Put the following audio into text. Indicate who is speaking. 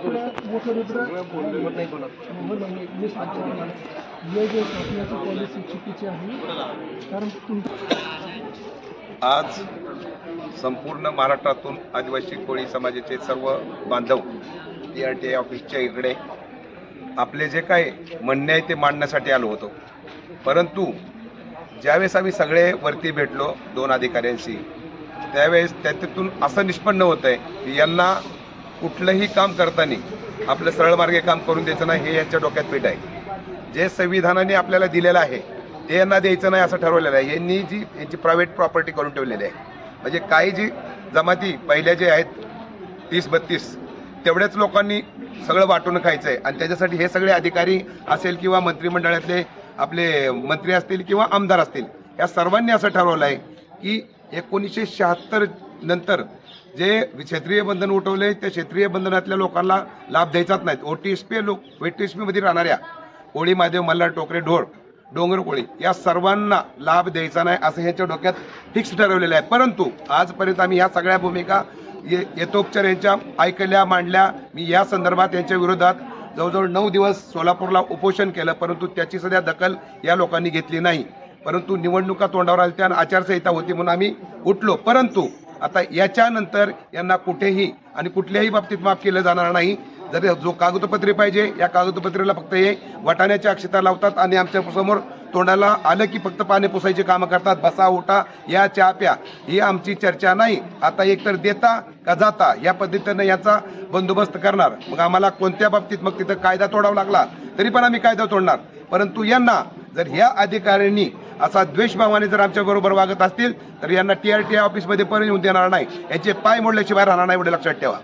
Speaker 1: आज संपूर्ण महाराष्ट्रातून आदिवासी कोळी समाजाचे सर्व बांधव TRTA ऑफिसच्या इकडे आपले जे काय म्हणणे आहे ते मांडण्यासाठी आलो होतो। परंतु ज्यावेळेस आम्ही सगळे वरती भेटलो 2 अधिकाऱ्यांशी, त्यावेळेस त्यातून असं निष्पन्न होत आहे की यांना कुठलंही काम करताना आपलं सरळ मार्गे काम करून द्यायचं नाही, हे यांच्या डोक्यात पीठ आहे। जे संविधानाने आपल्याला दिलेलं आहे ते यांना द्यायचं नाही असं ठरवलेलं आहे। यांची प्रायव्हेट प्रॉपर्टी करून ठेवलेली आहे। म्हणजे काही जी जमाती पहिल्या जे आहेत 30-32 तेवढ्याच लोकांनी सगळं वाटून खायचं आहे आणि त्याच्यासाठी हे सगळे अधिकारी असेल किंवा मंत्रिमंडळातले आपले मंत्री असतील किंवा आमदार असतील, या सर्वांनी असं ठरवलं आहे की 1976 नंतर जे क्षेत्रीय बंधन उठवले त्या क्षेत्रीय बंधनातल्या लोकांना लाभ द्यायचाच नाहीत। OTSP लोक OTSP मध्ये राहणाऱ्या कोळी, महादेव, मल्हार, टोकरे, डोंगर कोळी या सर्वांना लाभ द्यायचा नाही असं ह्यांच्या डोक्यात फिक्स ठरवलेलं आहे। परंतु आजपर्यंत आम्ही ह्या सगळ्या भूमिका यथोपचार यांच्या ऐकल्या, मांडल्या। मी या संदर्भात यांच्या विरोधात जवळजवळ 9 दिवस सोलापूरला उपोषण केलं, परंतु त्याची सध्या दखल या लोकांनी घेतली नाही। परंतु निवडणुका तोंडावर आल्या आणि आचारसंहिता होती म्हणून आम्ही उठलो। परंतु आता याच्यानंतर यांना कुठेही आणि कुठल्याही बाबतीत माफ केलं जाणार नाही। जर जो कागदपत्रे पाहिजे या कागदपत्रेला फक्त हे वटाण्याच्या अक्षता लावतात आणि आमच्या समोर तोंडाला आलं की फक्त पाणी पुसायची कामं करतात। बसा उठा या चहा प्या ही आमची चर्चा नाही। आता एकतर देता का जाता या पद्धतीने याचा बंदोबस्त करणार। मग आम्हाला कोणत्या बाबतीत मग तिथं कायदा तोडावा लागला तरी पण आम्ही कायदा तोडणार। परंतु यांना जर ह्या अधिकाऱ्यांनी असा द्वेषभावाने जर आमच्या बरोबर वागत असतील तर यांना TRTA ऑफिसमध्ये पण येऊन देणार नाही। याचे पाय मोडल्याशिवाय राहणार नाही, एवढे लक्षात ठेवा।